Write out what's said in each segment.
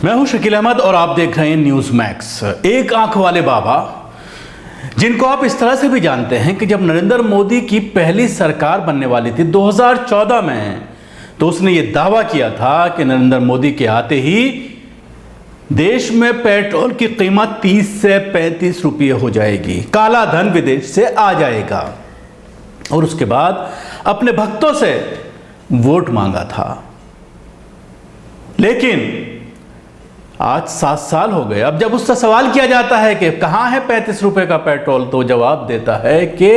मैं हूं शकील अहमद और आप देख रहे हैं न्यूज़ मैक्स। एक आंख वाले बाबा, जिनको आप इस तरह से भी जानते हैं कि जब नरेंद्र मोदी की पहली सरकार बनने वाली थी 2014 में, तो उसने ये दावा किया था कि नरेंद्र मोदी के आते ही देश में पेट्रोल की कीमत 30 से 35 रुपये हो जाएगी, काला धन विदेश से आ जाएगा, और उसके बाद अपने भक्तों से वोट मांगा था। लेकिन आज 7 साल हो गए। अब जब उससे सवाल किया जाता है कि कहां है 35 रुपए का पेट्रोल, तो जवाब देता है कि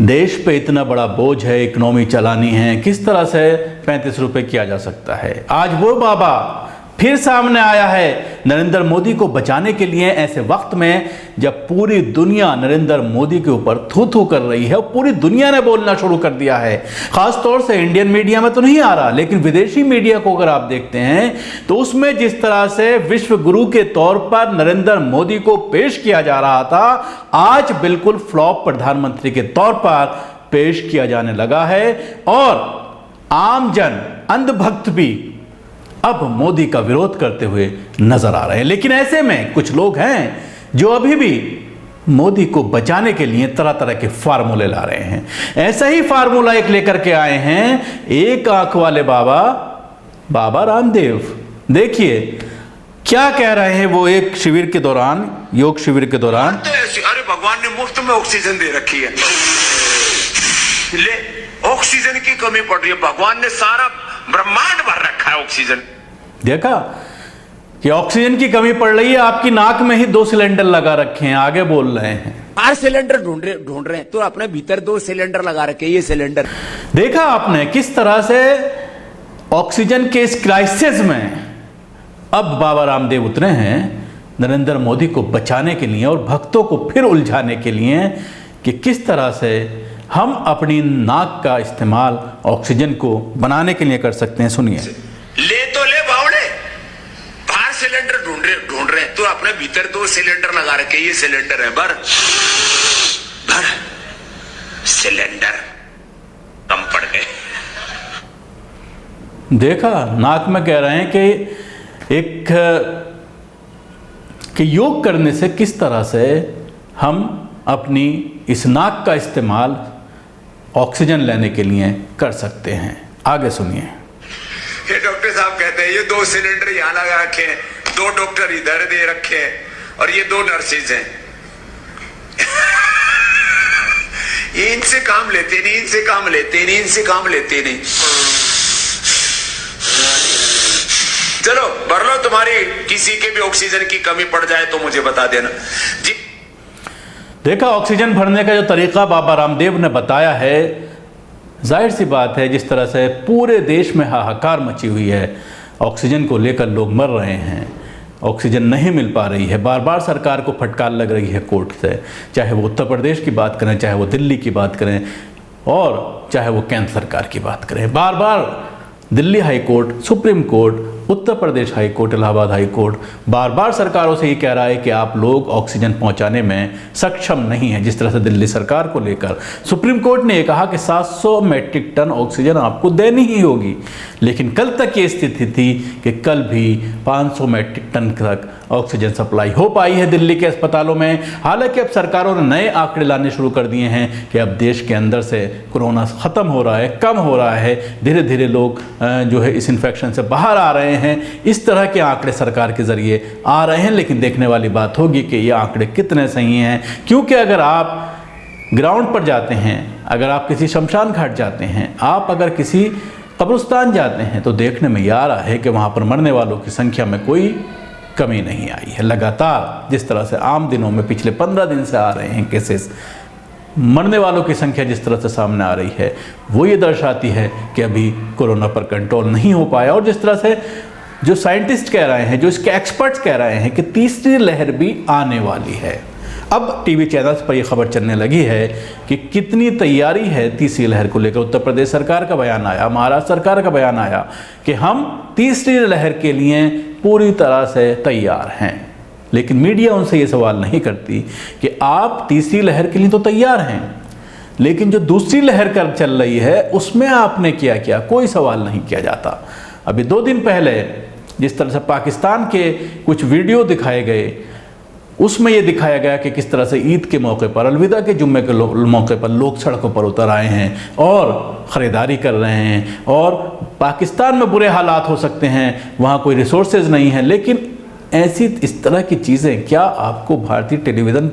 देश पे इतना बड़ा बोझ है, इकोनॉमी चलानी है, किस तरह से 35 रुपए किया जा सकता है। आज वो बाबा फिर सामने आया है नरेंद्र मोदी को बचाने के लिए, ऐसे वक्त में जब पूरी दुनिया नरेंद्र मोदी के ऊपर थू थू कर रही है और पूरी दुनिया ने बोलना शुरू कर दिया है। खास तौर से इंडियन मीडिया में तो नहीं आ रहा, लेकिन विदेशी मीडिया को अगर आप देखते हैं तो उसमें जिस तरह से विश्व गुरु के तौर पर नरेंद्र मोदी को पेश किया जा रहा था, आज बिल्कुल फ्लॉप प्रधानमंत्री के तौर पर पेश किया जाने लगा है। और आम जन, अंधभक्त भी अब मोदी का विरोध करते हुए नजर आ रहे हैं। लेकिन ऐसे में कुछ लोग हैं जो अभी भी मोदी को बचाने के लिए तरह तरह के फार्मूले ला रहे हैं। ऐसा ही फार्मूला एक लेकर के आए हैं एक आंख वाले बाबा, बाबा रामदेव। देखिए क्या कह रहे हैं वो एक शिविर के दौरान, योग शिविर के दौरान। अरे भगवान ने मुफ्त में ऑक्सीजन दे रखी है, ले ऑक्सीजन की कमी पड़ रही है, भगवान ने सारा ब्रह्मांड भर रखा है ऑक्सीजन। देखा कि ऑक्सीजन की कमी पड़ रही है, आपकी नाक में ही 2 सिलेंडर लगा रखे हैं, आगे बोल रहे हैं। 4 सिलेंडर ढूंढ रहे हैं, तो अपने भीतर 2 सिलेंडर लगा रखे। ये सिलेंडर देखा आपने किस तरह से ऑक्सीजन के इस क्राइसिस में अब बाबा रामदेव उतरे हैं नरेंद्र मोदी को बचाने के लिए और भक्तों को फिर उलझाने के लिए कि किस तरह से हम अपनी नाक का इस्तेमाल ऑक्सीजन को बनाने के लिए कर सकते हैं। सुनिए। ले तो ले बावड़े, बाहर सिलेंडर ढूंढ रहे हैं, तो अपने भीतर 2 सिलेंडर लगा रखे। ये सिलेंडर है, भर सिलेंडर कम पड़ गए। देखा, नाक में कह रहे हैं कि योग करने से किस तरह से हम अपनी इस नाक का इस्तेमाल ऑक्सीजन लेने के लिए कर सकते हैं। आगे सुनिए। ये डॉक्टर साहब कहते हैं ये 2 सिलेंडर यहां लगा रखे हैं, 2 डॉक्टर इधर दे रखे हैं, और ये 2 नर्सेज हैं। ये इनसे काम लेते नहीं, इनसे काम लेते नहीं, इनसे काम लेते नहीं। चलो भर लो, तुम्हारी किसी के भी ऑक्सीजन की कमी पड़ जाए तो मुझे बता देना जी। देखा, ऑक्सीजन भरने का जो तरीका बाबा रामदेव ने बताया है, जाहिर सी बात है जिस तरह से पूरे देश में हाहाकार मची हुई है, ऑक्सीजन को लेकर लोग मर रहे हैं, ऑक्सीजन नहीं मिल पा रही है, बार बार सरकार को फटकार लग रही है कोर्ट से, चाहे वो उत्तर प्रदेश की बात करें, चाहे वो दिल्ली की बात करें, और चाहे वो केंद्र सरकार की बात करें। बार बार Delhi high court, supreme court, Uttar Pradesh high court, Allahabad high court बार बार सरकारों से ये कह रहा है कि आप लोग ऑक्सीजन पहुंचाने में सक्षम नहीं हैं। जिस तरह से दिल्ली सरकार को लेकर सुप्रीम कोर्ट ने ये कहा कि 700 मैट्रिक टन ऑक्सीजन आपको देनी ही होगी, लेकिन कल तक ये स्थिति थी कि कल भी 500 मैट्रिक टन तक ऑक्सीजन सप्लाई हो पाई है दिल्ली के अस्पतालों में। हालांकि अब सरकारों ने नए आंकड़े लाने शुरू कर दिए हैं कि अब देश के अंदर से कोरोना ख़त्म हो रहा है, कम हो रहा है, धीरे धीरे लोग जो है इस इन्फेक्शन से बाहर आ रहे हैं। इस तरह के आंकड़े सरकार के जरिए आ रहे हैं, लेकिन देखने वाली बात होगी कि ये आंकड़े कितने सही हैं, क्योंकि अगर आप ग्राउंड पर जाते हैं, अगर आप किसी शमशान घाट जाते हैं, आप अगर किसी कब्रिस्तान जाते हैं, तो देखने में ये आ रहा है कि वहाँ पर मरने वालों की संख्या में कोई कमी नहीं आई है। लगातार जिस तरह से आम दिनों में पिछले 15 दिन से आ रहे हैं केसेस, मरने वालों की संख्या जिस तरह से सामने आ रही है, वो ये दर्शाती है कि अभी कोरोना पर कंट्रोल नहीं हो पाया। और जिस तरह से जो साइंटिस्ट कह रहे हैं, जो इसके एक्सपर्ट्स कह रहे हैं कि तीसरी लहर भी आने वाली है। अब टीवी चैनल्स पर यह खबर चलने लगी है कि कितनी तैयारी है तीसरी लहर को लेकर। उत्तर प्रदेश सरकार का बयान आया, महाराष्ट्र सरकार का बयान आया कि हम तीसरी लहर के लिए पूरी तरह से तैयार हैं। लेकिन मीडिया उनसे ये सवाल नहीं करती कि आप तीसरी लहर के लिए तो तैयार हैं, लेकिन जो दूसरी लहर कर चल रही है उसमें आपने क्या किया, कोई सवाल नहीं किया जाता। अभी 2 दिन पहले जिस तरह से पाकिस्तान के कुछ वीडियो दिखाए गए, उसमें ये दिखाया गया कि किस तरह से ईद के मौके पर, अलविदा के जुम्मे के मौके पर लोग सड़कों पर उतर आए हैं और ख़रीदारी कर रहे हैं। और पाकिस्तान में बुरे हालात हो सकते हैं, वहाँ कोई रिसोर्सेज नहीं है, लेकिन ऐसी इस तरह की चीज़ें क्या आपको भारतीय टेलीविज़न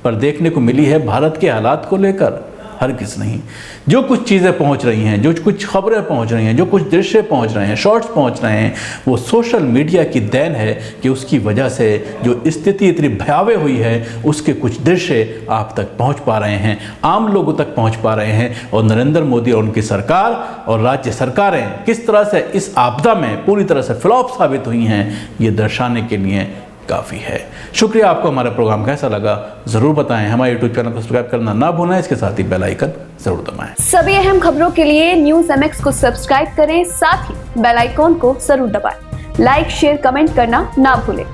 पर देखने को मिली है भारत के हालात को लेकर? हरगिज़ नहीं। जो कुछ चीज़ें पहुंच रही हैं, जो कुछ खबरें पहुंच रही हैं, जो कुछ दृश्य पहुंच रहे हैं, शॉर्ट्स पहुंच रहे हैं, वो सोशल मीडिया की देन है कि उसकी वजह से जो स्थिति इतनी भयावह हुई है उसके कुछ दृश्य आप तक पहुंच पा रहे हैं, आम लोगों तक पहुंच पा रहे हैं। और नरेंद्र मोदी और उनकी सरकार और राज्य सरकारें किस तरह से इस आपदा में पूरी तरह से फ्लॉप साबित हुई हैं, ये दर्शाने के लिए काफ़ी है। शुक्रिया। आपको हमारा प्रोग्राम कैसा लगा ज़रूर बताएं। हमारे यूट्यूब चैनल को सब्सक्राइब करना ना भूलें, इसके साथ ही बेल आइकन ज़रूर दबाएं। सभी अहम खबरों के लिए न्यूज़ MX को सब्सक्राइब करें, साथ ही बेल आइकॉन को जरूर दबाएं। लाइक, शेयर, कमेंट करना ना भूलें।